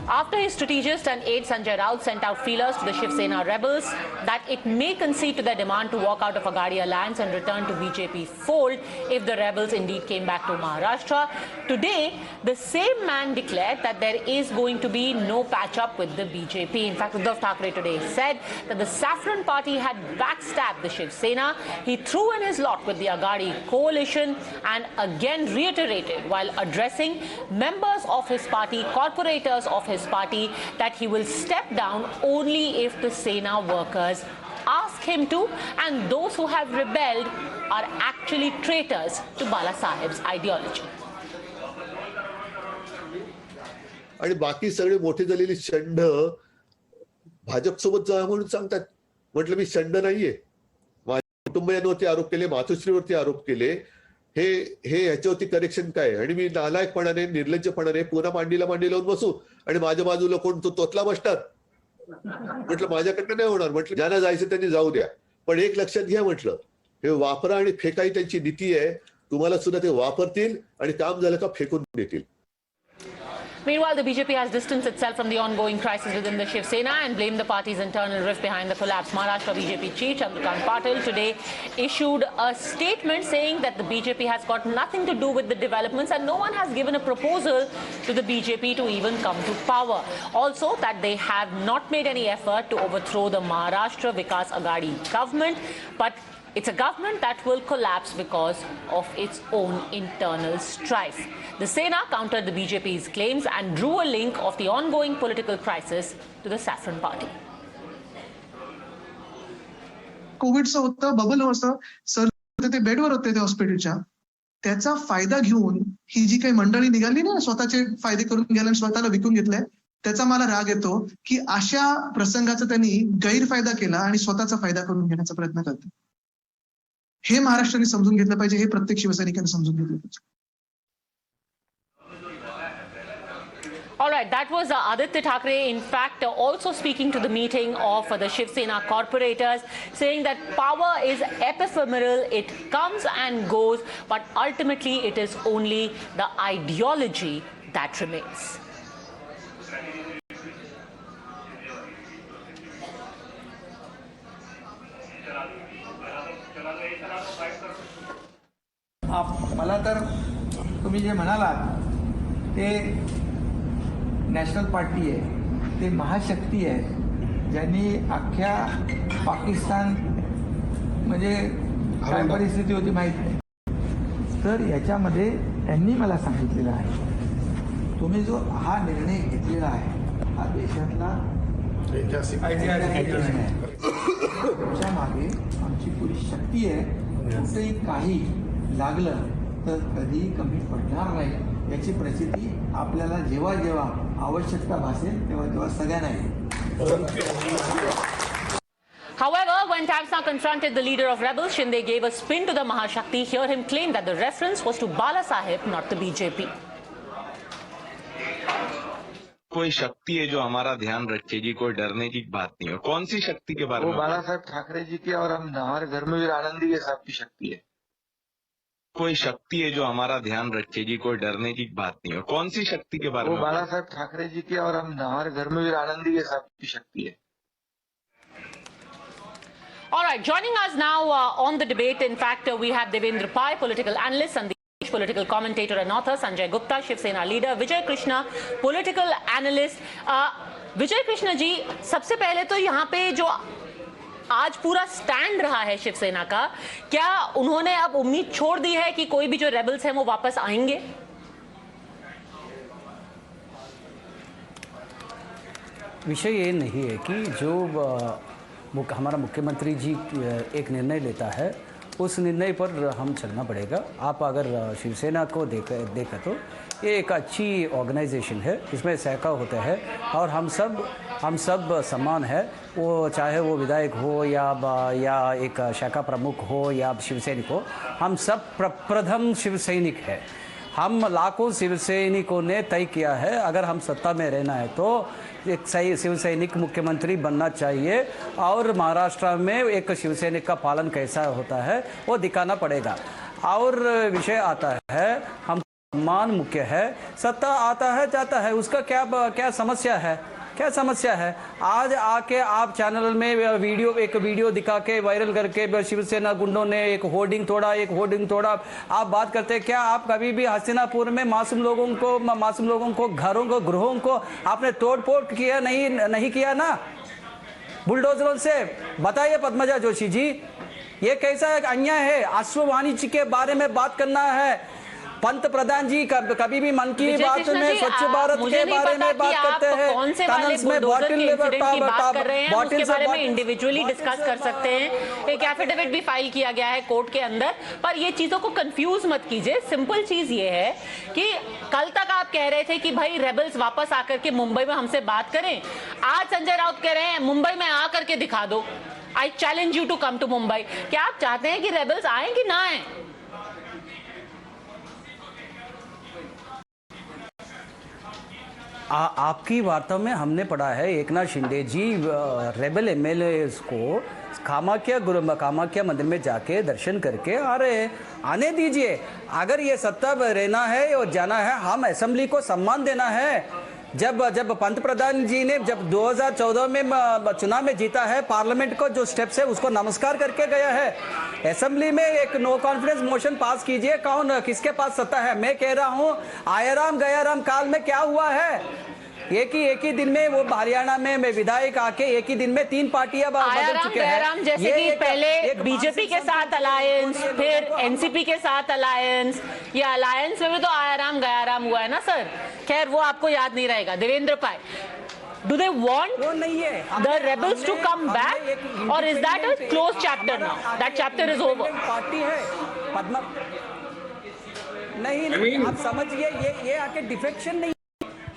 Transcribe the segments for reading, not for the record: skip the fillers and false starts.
after his strategist and aide Sanjay Raut sent out feelers to the Shiv Sena rebels that it may concede to their demand to walk out of Aghadi alliance and return to BJP fold if the rebels indeed came back to Maharashtra. Today, the same man declared that there is going to be no patch-up with the BJP. In fact, Uddhav Thackeray today said that the Saffron Party had backstabbed the Shiv Sena. He threw in his lot with the Aghadi coalition and again reiterated while addressing members of his party, corporators of his party, that he will step down only if the Sena workers ask him to, and those who have rebelled are actually traitors to Bala Saheb's ideology. आणि बाकी सगळे मोठे झालेली षंड भाजप सोबत जा म्हणून सांगतात. म्हटलं मी षंड नाहीये. माझ्या कुटुंबियांवरती आरोप केले, मातोश्रीवरती आरोप केले. हे ह्याच्यावरती करेक्शन काय? आणि मी नालायकपणाने, निर्लज्जपणाने पुन्हा मांडी लावून बसू आणि माझ्या बाजूला कोण तो तोतला बसतात? म्हटलं माझ्याकडनं नाही होणार. म्हटलं ज्यांना जायचं त्यांनी जाऊ द्या, पण एक लक्षात घ्या, म्हटलं हे वापरा आणि फेकाई त्यांची नीती आहे. तुम्हाला सुद्धा ते वापरतील आणि काम झालं का फेकून देतील. Meanwhile, the BJP has distanced itself from the ongoing crisis within the Shiv Sena and blamed the party's internal rift behind the collapse. Maharashtra BJP chief Chandrakant Patil today issued a statement saying that the BJP has got nothing to do with the developments and no one has given a proposal to the BJP to even come to power. Also, that they have not made any effort to overthrow the Maharashtra Vikas Aghadi government, but it's a government that will collapse because of its own internal strife. The Sena countered the BJP's claims and drew a link of the ongoing political crisis to the Saffron Party. कोविडचं होतं, bubble होतं, sir ते बेडवर होते ते हॉस्पिटलच्या. त्याचा फायदा घेऊन ही जी काही मंडळी निघाली ना, स्वतःचे फायदे करून गेल्या आणि स्वतःला विकून घेतलंय, त्याचा मला राग येतो की अशा प्रसंगाचा त्यांनी गैरफायदा केला आणि स्वतःचा फायदा करून घेण्याचा प्रयत्न करतात. हे महाराष्ट्राने समजून घेतलं पाहिजे, हे प्रत्येक शिवसैनिकांनी समजून घेतलं पाहिजे. All right, that was Aditya Thackeray, in fact, also speaking to the meeting of the Shiv Sena corporators, saying that power is ephemeral, it comes and goes, but ultimately it is only the ideology that remains. मला तर तुम्ही जे म्हणालात ते national party आहे, ते महाशक्ती आहे, ज्यांनी अख्ख्या पाकिस्तान म्हणजे काय परिस्थिती होती माहीत नाही. तर याच्यामध्ये त्यांनी मला सांगितलेलं आहे, तुम्ही जो हा निर्णय घेतलेला आहे हा देशातला तुमच्या मागे आमची पुरी शक्ती आहे. कुठेही काही लागलं तर कधीही कमी पडणार नाही याची प्रचिती आपल्याला जेव्हा जेव्हा आवश्यकता भासेल तेव्हा सगळ्यांना येईल. However, when Times Now confronted the leader of rebels, Shinde gave a spin to the Mahashakti. Hear him claim that the reference was to Bala Saheb, not the BJP. कोई शक्ति है जो हमारा ध्यान रखेगी, कोई डरने की बात नहीं है. कौन सी शक्ति के बारे में? वो बाला साहब ठाकरे जी की और हम हमारे धर्मवीर आनंदी के साहब की शक्ति है. कोई शक्ति है जो हमारा ध्यान रखेगी, कोई डरने की बात नहीं है. कौन सी शक्ति के बारे में? वो बाला साहब ठाकरे जी की और हम हमारे धर्मवीर आनंदी के साहब की शक्ति है. All right, joining us now on the debate, in fact, we have Devendra Pai, political analyst, and the political commentator and author, Sanjay Gupta, Shiv Sena leader, Vijay Krishna, political analyst. Vijay Krishna जी, सबसे पहले तो यहाँ पे जो आज पूरा stand रहा है शिवसेना का, क्या उन्होंने अब उम्मीद छोड़ दी है कि कोई भी जो रेबल्स हैं वो वापस आएंगे? विषय ये नहीं है कि जो हमारा मुख्यमंत्री जी एक निर्णय लेता है उस निर्णय पर हम चलना पड़ेगा. आप अगर शिवसेना को देखा तो ये एक अच्छी ऑर्गेनाइजेशन है, इसमें शाखा होते हैं और हम सब समान है. वो चाहे वो विधायक हो या एक शाखा प्रमुख हो या शिवसैनिक हो, हम सब प्रथम शिवसैनिक है. हम लाखों शिवसैनिकों ने तय किया है अगर हम सत्ता में रहना है तो एक सही शिवसैनिक मुख्यमंत्री बनना चाहिए और महाराष्ट्र में एक शिवसैनिक का पालन कैसा होता है वो दिखाना पड़ेगा. और विषय आता है हम सम्मान मुख्य है, सत्ता आता है जाता है, उसका क्या समस्या है? क्या समस्या है? आज आके आप चैनल में एक वीडियो दिखा के वायरल करके शिवसेना गुंडों ने एक होर्डिंग तोड़ा, आप बात करते हैं क्या? आप कभी भी हस्तिनापुर में मासूम लोगों को गृहों को आपने तोड़-फोड़ किया? नहीं किया ना बुलडोजरों से? बताइए पद्मजा जोशी जी, ये कैसा एक अन्याय है? अश्व वाणिज्य के बारे में बात करना है। पंत प्रधान जी कभी भी मन की बात में स्वच्छ भारत के बारे में बात करते हैं, कौन से वाले बुलडोजर के इंसिडेंट की बात कर रहे हैं, उसके बारे में इंडिविजुअली डिस्कस कर सकते हैं। एक एफिडेविट भी फाइल किया गया है कोर्ट के अंदर, पर ये चीजों को कंफ्यूज मत कीजिए। सिंपल चीज ये है कि कल तक आप कह रहे थे कि भाई रेबल्स वापस आकर के मुंबई में हमसे बात करें, आज संजय राउत कह रहे हैं मुंबई में आकर के दिखा दो, I challenge you to come to Mumbai. क्या आप चाहते हैं कि रेबल्स आए कि ना आए? आपकी वार्ता में हमने पढ़ा है एकनाथ शिंदे जी रेबल एमएलए को कामाख्या मंदिर में जाके दर्शन करके आ रहे हैं। आने दीजिए, अगर ये सत्ता रहना है और जाना है, हम असेंबली को सम्मान देना है। जब पंत प्रधान जी ने जब 2014 में चुनाव में जीता है, पार्लियामेंट को जो स्टेप्स है उसको नमस्कार करके गया है। असेंबली में एक नो कॉन्फिडेंस मोशन पास कीजिए, कौन किसके पास सत्ता है? मैं कह रहा हूं आयाराम गयाराम काल में क्या हुआ है? एक ही दिन में वो हरियाणा में विधायक आके एक ही दिन में 3 पार्टियां बदल चुके हैं। जैसे कि पहले बीजेपी के साथ अलायंस, फिर एनसीपी के साथ अलायंस, ये अलायंस में भी तो आयाराम गयाराम हुआ है ना सर। खैर वो आपको याद नहीं रहेगा। देवेंद्र पाय, do they want the rebels to come back or is that a closed chapter now? That chapter is over. Party है पद्मा नहीं, आप समझिए, ये आके डिफेक्शन नहीं,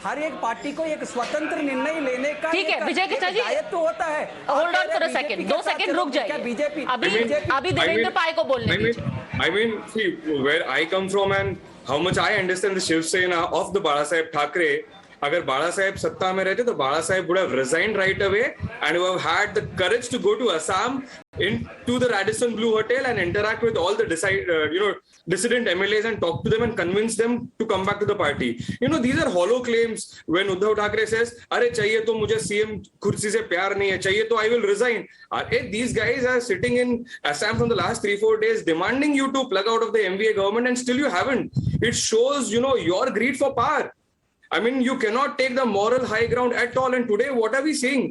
हर एक पार्टी को एक स्वतंत्र निर्णय लेने का ठीक है। विजय कृष्णा जी दायित्व होता है। Hold on for a second, 2 second रुक जाइए। बीजेपी अभी देवेंद्र पाय को बोलने दीजिए। I mean, see, where I come from and how much I understand the Shiv Sena of the Bala Saheb Thackeray, अगर बाला साहेब सत्ता में रहते तो बाला साहेब would have resigned right away and would have had the courage to go to Assam into the Radisson Blu Hotel and interact with all the dissident MLAs and talk to them and convince them to come back to the party. These are hollow claims when Uddhav Thackeray says, "अरे चाहिए तो मुझे CM कुर्सी से प्यार नहीं है, चाहिए तो I will resign." These guys are sitting in Assam from the last 3-4 days demanding you to plug out of the MVA government and still you haven't. It shows, your greed for power. I mean, you cannot take the moral high ground at all. And today, what are we seeing?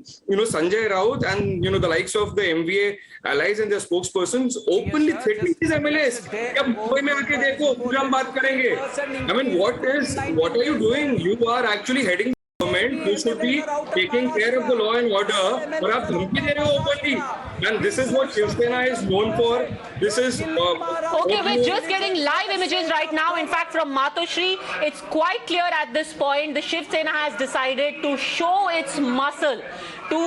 Sanjay Raut and, the likes of the MVA allies and their spokespersons openly threatening these MLAs. Kya Mumbai mein aake dekho, pura hum baat karenge. I mean, what are you doing? You are actually heading the government. You should be taking care of the law and order. Aur aap dhamki de rahe ho openly. And this is what Shiv Sena is known for. This is... Okay, we're just getting live images right now. In fact, from Matoshri, it's quite clear at this point, the Shiv Sena has decided to show its muscle, to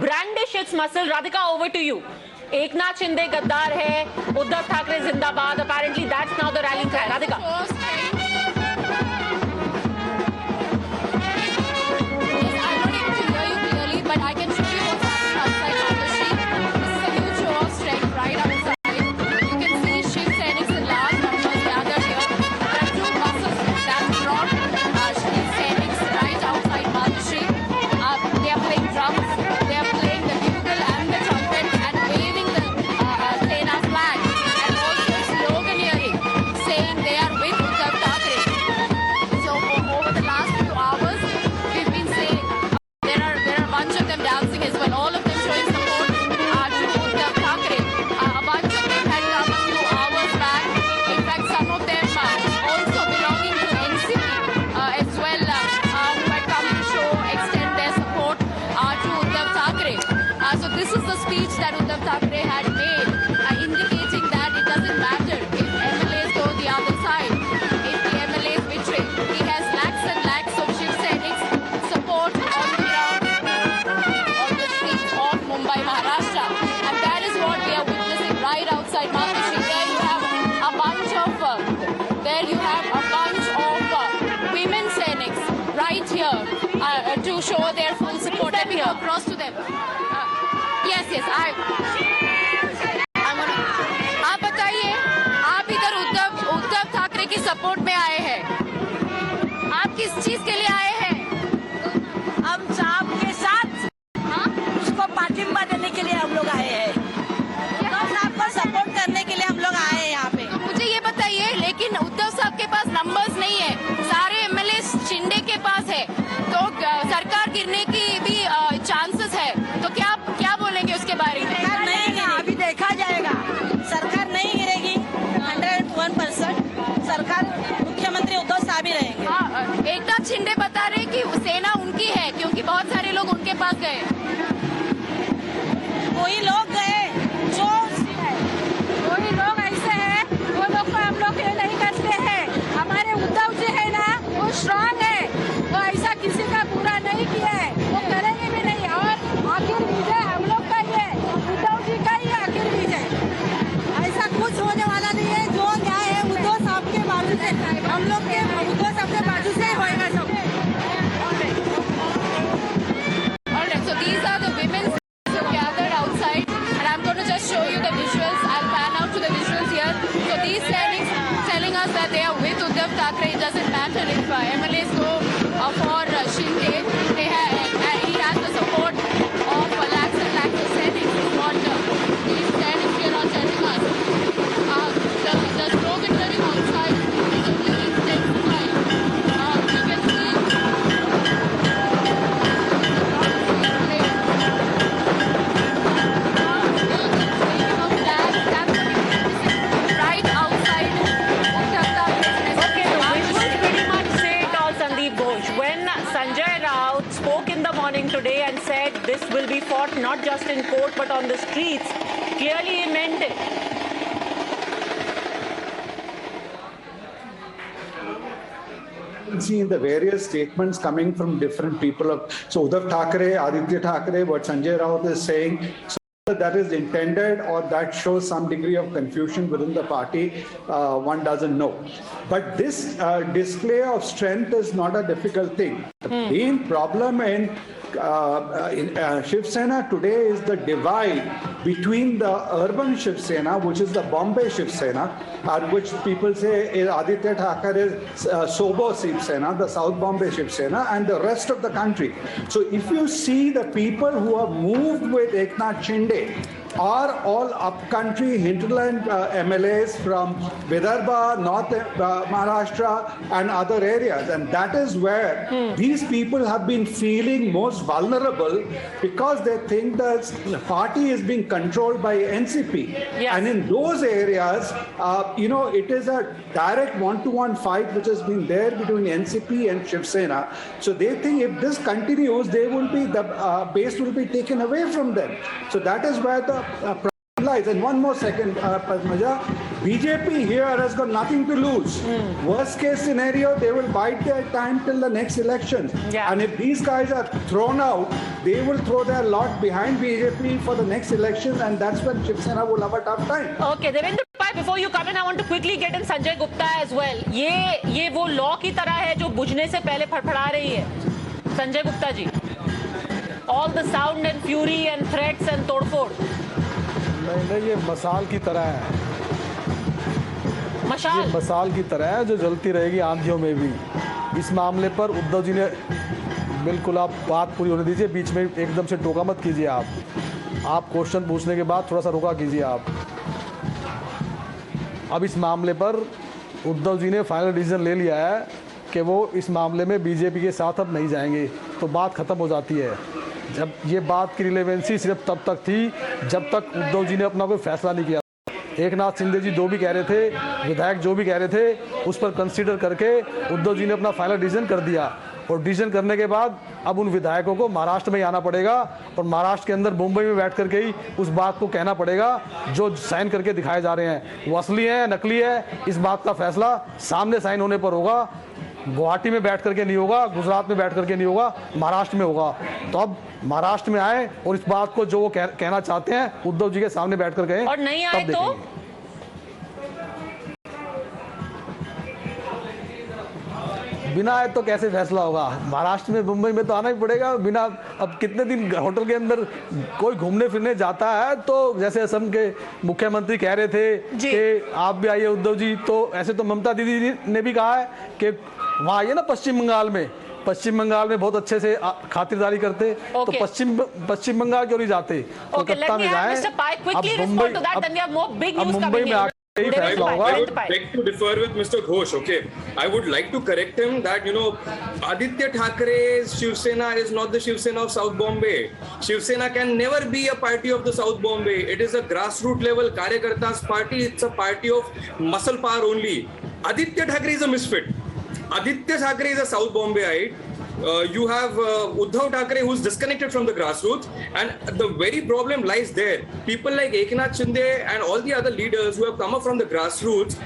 brandish its muscle. Radhika, over to you. Eknath Shinde Gaddar hai, Uddhav Thackeray Zindabad. Apparently, that's now the rallying cry. Radhika. But I can show you what's happening outside Matoshri. This is a huge show of strength right outside. You can see Shiv Sainiks in large numbers gathered here. There are 2 buses that brought Shiv Sainiks right outside Matoshri. They are playing drums, they are playing the bugle and the trumpet and waving the Sena flag and also sloganeering saying they are with Uddhav Thackeray. So over the last few hours, we've been saying there are a bunch of them dancing as well, all of them showing support to Uddhav Thackeray. A bunch of them had come a few hours back. In fact, some of them also belonging to NCP as well, who had come to extend their support to Uddhav Thackeray. So this is the speech that Uddhav Thackeray had made, indicating that it doesn't matter if MLAs go the other side, if the MLAs betray. He has lakhs and lakhs of Shiv Sainik's support on the ground, on the streets of Mumbai, Maharashtra. And that is what we are witnessing right outside Matoshri. There you have a bunch of women Sainiks right here to show their full support. Let me go across to them. Yes, आप बताइए, आप इधर उद्धव ठाकरे की support में आए हैं, किस चीज के लिए आए हैं? हम साहब के साथ उसको पाठिंबा देने के लिए हम लोग आए हैं, उद्धव साहब को सपोर्ट करने के लिए हम लोग आए हैं यहाँ पे। मुझे ये बताइए, लेकिन उद्धव साहब के पास नंबर्स नहीं है, सारे एमएलए शिंदे के पास है, तो सरकार गिरने की भी चांसेस है, तो क्या बोलेंगे उसके बारे में? सरकार नहीं गिरेगी, अभी देखा जाएगा। सरकार नहीं गिरेगी 101%। सरकार मुख्यमंत्री उद्धव साहब ही रहेंगे। हाँ, एकनाथ शिंदे बता रहे कि सेना उनकी है क्योंकि बहुत सारे लोग उनके पास गए। कोई लोग गए जो कोई लोग ऐसे हैं, वो लोग को हम लोग ये नहीं करते हैं। हमारे उद्धव जी है ना, वो स्ट्रांग है, वो ऐसा किसी का बुरा नहीं किया है, वो करेंगे भी नहीं। और आखिर विजय हम लोग का ही है, उद्धव जी का ही आखिर विजय। ऐसा कुछ होने वाला नहीं है। जो न्याय है उद्धव साहब के बाजू से, हम लोग के उद्धव साहब के बाजू से होएगा सब। Alright, so these are the women who gathered outside, and I'm going to just show you the visuals. I'll pan out to the visuals here. So these standings telling us that they are with Uddhav Thackeray. It doesn't matter if MLAs go for Shinde. They have, he has the support of lakhs and lakhs of standings. Is what these standings here are telling us. The slogan getting outside is only intensified. You can see. Right outside Uddhav Thackre's Okay, the visuals pretty much say it all, Sandeep Ghosh. When Sanjay Raut spoke in the morning today and said this will be fought not just in court but on the streets, clearly he meant it. See in the various statements coming from different people so Uddhav Thackeray, Aditya Thackeray, what Sanjay Raut is saying, so that is intended or that shows some degree of confusion within the party, one doesn't know. But this display of strength is not a difficult thing. The main problem in Shiv Sena today is the divide between the urban Shiv Sena, which is the Bombay Shiv Sena, which people say is Aditya Thackeray's Sobo Shiv Sena, the South Bombay Shiv Sena, and the rest of the country. So if you see the people who have moved with Eknath Shinde are all upcountry hinterland MLAs from Vidarbha, North Maharashtra and other areas, and that is where these people have been feeling most vulnerable because they think that the party is being controlled by NCP. Yes. And in those areas, it is a direct one-to-one fight which has been there between NCP and Shiv Sena. So they think if this continues, they will be the base will be taken away from them. So that is where the problem lies. And one more second, Padmaja, BJP here has got nothing to lose. Worst case scenario, they will bide their time till the next elections. Yeah. And if these guys are thrown out, they will throw their lot behind BJP for the next election, and that's when Shiv Sena will have a tough time. Okay, Devendra Pai, before you come in, I want to quickly get in Sanjay Gupta as well. ये वो law की तरह है जो बुझने से पहले फड़फड़ा रही है. संजय गुप्ता जी, all the sound and fury and threats and तोड़फोड़. नहीं, ये मसाल की तरह है. मशाल. ये मसाल की तरह है जो जलती रहेगी आंधियों में भी. इस मामले पर उद्धव जी ने बिल्कुल, आप बात पूरी होने दीजिए, बीच में एकदम से टोका मत कीजिए. आप क्वेश्चन पूछने के बाद थोड़ा सा रोका कीजिए. आप अब इस मामले पर उद्धव जी ने फाइनल डिसीजन ले लिया है कि वो इस मामले में बीजेपी के साथ अब नहीं जाएंगे, तो बात ख़त्म हो जाती है. जब ये बात की रिलेवेंसी सिर्फ तब तक थी जब तक उद्धव जी ने अपना कोई फैसला नहीं किया. एकनाथ शिंदे जी जो भी कह रहे थे, विधायक जो भी कह रहे थे, उस पर कंसीडर करके उद्धव जी ने अपना फाइनल डिसीजन कर दिया. और डिसीजन करने के बाद अब उन विधायकों को महाराष्ट्र में आना पड़ेगा और महाराष्ट्र के अंदर मुंबई में बैठ करके ही उस बात को कहना पड़ेगा जो साइन करके दिखाए जा रहे हैं वो असली है नकली है. इस बात का फैसला सामने साइन होने पर होगा. गुवाहाटी में बैठ करके नहीं होगा, गुजरात में बैठ करके नहीं होगा, महाराष्ट्र में होगा. तो अब महाराष्ट्र में आए और इस बात को जो वो कहना चाहते हैं उद्धव जी के सामने बैठ कर कहें. और नहीं आए तो बिना आए तो कैसे फैसला होगा? महाराष्ट्र में, मुंबई में तो आना ही पड़ेगा बिना। अब कितने दिन होटल के अंदर कोई घूमने फिरने जाता है तो जैसे असम के मुख्यमंत्री कह रहे थे कि आप भी आइए उद्धव जी, तो ऐसे तो ममता दीदी ने भी कहा है कि वहाँ आइए ना पश्चिम बंगाल में बहुत अच्छे से खातिरदारी करते। तो पश्चिम बंगाल क्यों नहीं जाते? कोलकाता में जाएं। अब मुंबई में आकर ही फैसला होगा। I would beg to differ with Mr. Ghosh. Okay, I would like to correct him that Aditya Thackeray's Shiv Sena is not the Shiv Sena of South Bombay. Shiv Sena can never be a party of the South Bombay. It is a grassroots level Karyakarta's party. It's a party of muscle power only. Aditya Thackeray is a misfit. Aditya Thackeray is a South Bombayite. You have Uddhav Thackeray who's disconnected from the grassroots, and the very problem lies there. People like Eknath Shinde and all the other leaders who have come up from the grassroots,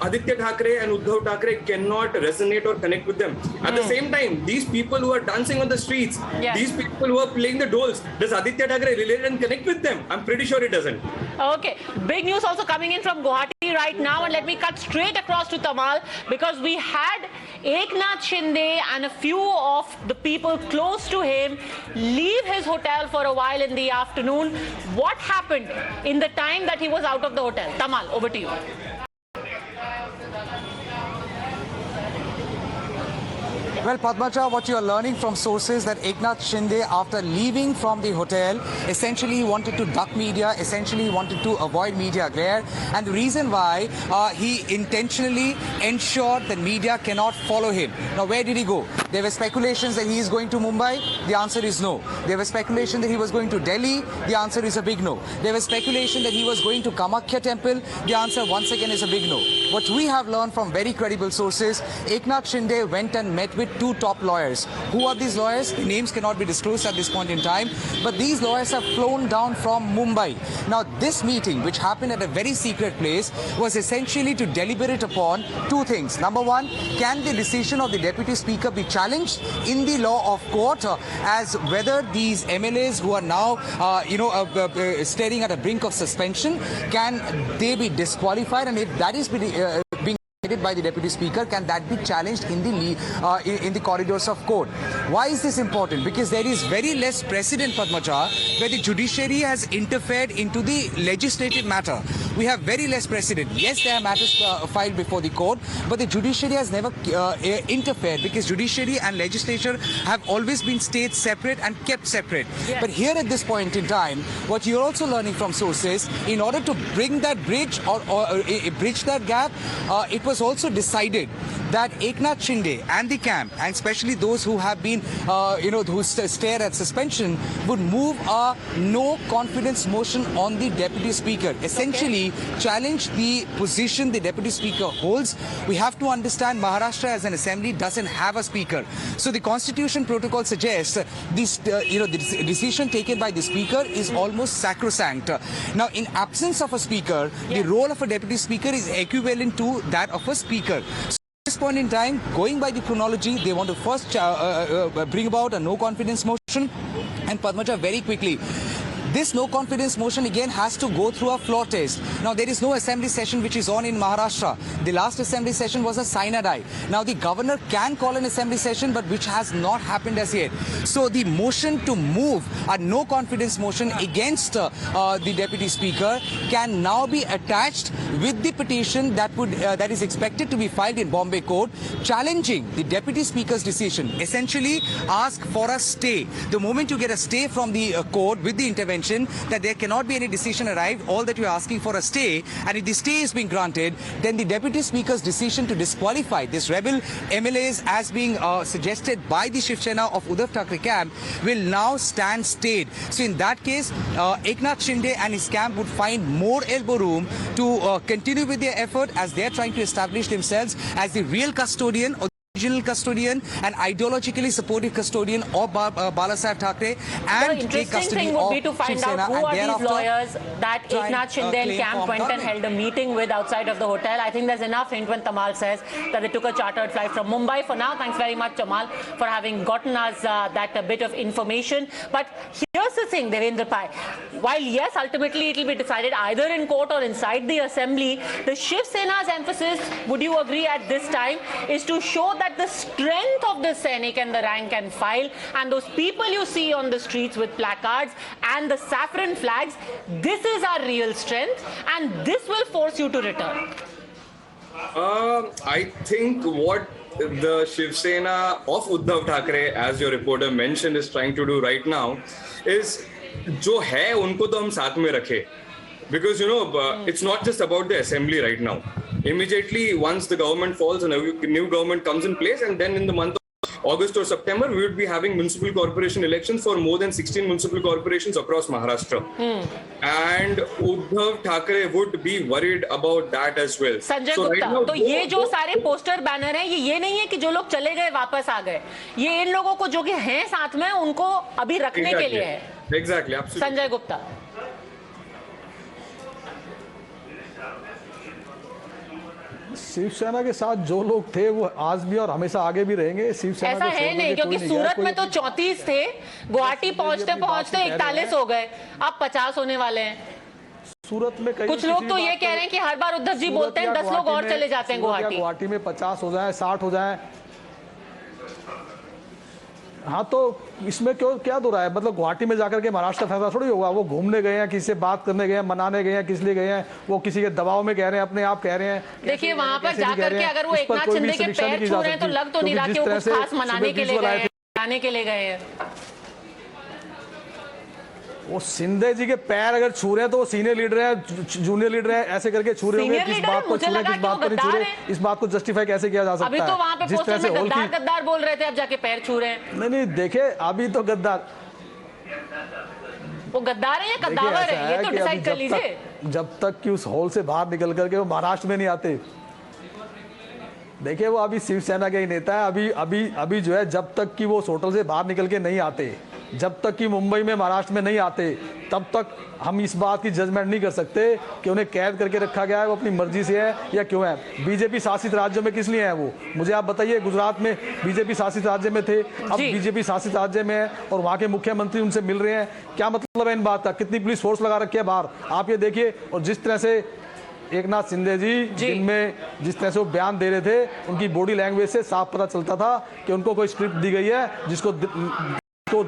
Aditya Thackeray and Uddhav Thackeray cannot resonate or connect with them. At the same time, these people who are dancing on the streets, these people who are playing the dolls, does Aditya Thackeray relate and connect with them? I'm pretty sure it doesn't. Okay, big news also coming in from Guwahati right now, and let me cut straight across to Tamal, because we had Eknath Shinde and a few of the people close to him leave his hotel for a while in the afternoon. What happened in the time that he was out of the hotel? Tamal, over to you. Well, Padmaja, what you are learning from sources that Eknath Shinde, after leaving from the hotel, essentially wanted to duck media, essentially wanted to avoid media glare. And the reason why he intentionally ensured that media cannot follow him. Now, where did he go? There were speculations that he is going to Mumbai. The answer is no. There was speculation that he was going to Delhi. The answer is a big no. There was speculation that he was going to Kamakhya temple. The answer once again is a big no. What we have learned from very credible sources, Eknath Shinde went and met with two top lawyers. Who are these lawyers? The names cannot be disclosed at this point in time, but these lawyers have flown down from Mumbai. Now, this meeting, which happened at a very secret place, was essentially to deliberate upon two things. Number one, can the decision of the Deputy Speaker be challenged in the law of court as whether these MLAs who are now, staring at a brink of suspension, can they be disqualified? And if that is being by the Deputy Speaker, can that be challenged in the corridors of court? Why is this important? Because there is very less precedent, Padmaja, where the judiciary has interfered into the legislative matter. We have very less precedent. Yes, there are matters filed before the court, but the judiciary has never interfered, because judiciary and legislature have always been stayed separate and kept separate. Yes. But here at this point in time, what you're also learning from sources, in order to bring that bridge or bridge that gap, it was also decided that Eknath Shinde and the camp, and especially those who have been, who stare at suspension, would move a no confidence motion on the Deputy Speaker. Essentially, challenge the position the Deputy Speaker holds. We have to understand Maharashtra as an assembly doesn't have a speaker. So the constitution protocol suggests this, the decision taken by the speaker is almost sacrosanct. Now, in absence of a speaker, the role of a Deputy Speaker is equivalent to that of a speaker. So at this point in time, going by the chronology, they want to first bring about a no confidence motion. And Padmaja, very quickly, this no confidence motion again has to go through a floor test. Now, there is no assembly session which is on in Maharashtra. The last assembly session was a sine die. Now, the governor can call an assembly session, but which has not happened as yet. So, the motion to move a no confidence motion against the Deputy Speaker can now be attached with the petition that is expected to be filed in Bombay Court, challenging the Deputy Speaker's decision. Essentially, ask for a stay. The moment you get a stay from the court with the intervention, that there cannot be any decision arrived, all that you are asking for a stay, and if the stay is being granted, then the Deputy Speaker's decision to disqualify this rebel MLAs as being suggested by the Shiv Sena of Uddhav Thackeray camp will now stand stayed. So in that case, Eknath Shinde and his camp would find more elbow room to continue with their effort as they are trying to establish themselves as the real custodian or original custodian and ideologically supportive custodian of Balasaheb Thackeray, and the interesting thing would be to find out who are these lawyers that Eknath Shinde and camp went and held a meeting with outside of the hotel. I think there's enough hint when Tamal says that they took a chartered flight from Mumbai. For now, thanks very much, Tamal, for having gotten us that bit of information. But here's the thing, Devendra Pai. While yes, ultimately it will be decided either in court or inside the assembly, the Shiv Sena's emphasis, would you agree at this time, is to show that that the strength of the Sainik and the rank and file and those people you see on the streets with placards and the saffron flags, this is our real strength, and this will force you to return? I think what the Shiv Sena of Uddhav Thackeray, as your reporter mentioned, is trying to do right now is जो है उनको तो हम साथ में रखें. Because, it's not just about the assembly right now. Immediately, once the government falls, a new government comes in place, and then in the month of August or September, we would be having municipal corporation elections for more than 16 municipal corporations across Maharashtra. And Uddhav Thackeray would be worried about that as well. Sanjay Gupta, तो ये जो सारे poster banner हैं, ये नहीं है कि जो लोग चले गए वापस आ गए. ये इन लोगों को जो कि हैं साथ में, उनको अभी रखने के लिए है. Exactly, absolutely. संजय गुप्ता. शिवसेना के साथ जो लोग थे वो आज भी और हमेशा आगे भी रहेंगे. शिवसेना ऐसा है नहीं, क्योंकि सूरत में तो 34 थे, गुवाहाटी पहुंचते पहुंचते 41 हो गए, अब 50 होने वाले हैं. सूरत में कुछ लोग तो ये कह रहे हैं कि हर बार उद्धव जी बोलते हैं 10 लोग और चले जाते हैं गुवाहाटी. गुवाहाटी में 50 हो जाए, 60 हो जाए. हाँ, तो इसमें क्या दो रहा है? मतलब गुवाहाटी में जाकर के महाराष्ट्र फैसला थोड़ी होगा. वो घूमने गए हैं, किसी से बात करने गए हैं, मनाने गए हैं, किस लिए गए हैं? वो किसी के दबाव में कह रहे हैं, अपने आप कह रहे हैं. देखिए, वहां पर जाकर के अगर वो एकनाथ शिंदे के पैर छू रहे हैं तो लग तो नहीं रहा कि वो कुछ खास मनाने के लिए गए हैं, मनाने के लिए गए हैं. वो शिंदे जी के पैर अगर छू रहे हैं तो वो सीनियर लीडर है, जूनियर लीडर है, ऐसे करके छू रहे होंगे. किस बात को छू रहे हैं, किस बात को नहीं छू रहे, इस बात को जस्टिफाई कैसे किया जा सकता है? अभी तो वहां पे पोस्टर में गद्दार गद्दार बोल रहे थे, अब जाके पैर छू रहे हैं. नहीं, देखिए, अभी तो गद्दार, वो गद्दार है या कद्दावर है, ये तो डिसाइड कर लीजिए. जब तक कि उस हॉल से बाहर निकल करके वो महाराष्ट्र में नहीं आते. देखिए, वो अभी शिवसेना के ही नेता है. अभी जो है, जब तक कि वो उस होटल से बाहर निकल के नहीं आते, जब तक कि मुंबई में, महाराष्ट्र में नहीं आते, तब तक हम इस बात की जजमेंट नहीं कर सकते कि उन्हें कैद करके रखा गया है, वो अपनी मर्जी से है या क्यों है. बीजेपी शासित राज्यों में किस लिए है वो, मुझे आप बताइए. गुजरात में बीजेपी शासित राज्य में थे, अब बीजेपी शासित राज्य में है और वहां के मुख्यमंत्री उनसे मिल रहे हैं. क्या मतलब है इन बात का? कितनी पुलिस फोर्स लगा रखी है बाहर, आप ये देखिए. और जिस तरह से एकनाथ शिंदे जी जिनमें जिस तरह से वो बयान दे रहे थे, उनकी बॉडी लैंग्वेज से साफ पता चलता था कि उनको कोई स्क्रिप्ट दी गई है जिसको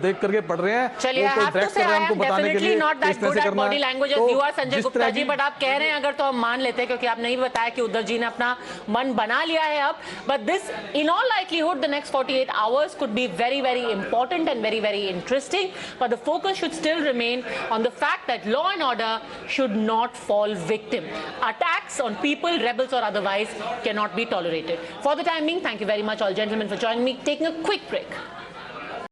देख करके पढ़ रहे हैं. चलिए, definitely not that good at body language as you are Sanjay Gupta ji, but आप कह रहे हैं अगर तो हम मान लेते हैं, क्योंकि आपने ही बताया कि उद्धव जी ने अपना मन बना लिया है अब. But this in all likelihood the next 48 hours could be very very important and very very interesting, but the focus should still remain on the fact that law and order should not fall victim. Attacks on people, rebels or otherwise can not be tolerated. For the time being, thank you very much all gentleman for joining me. Taking a quick break.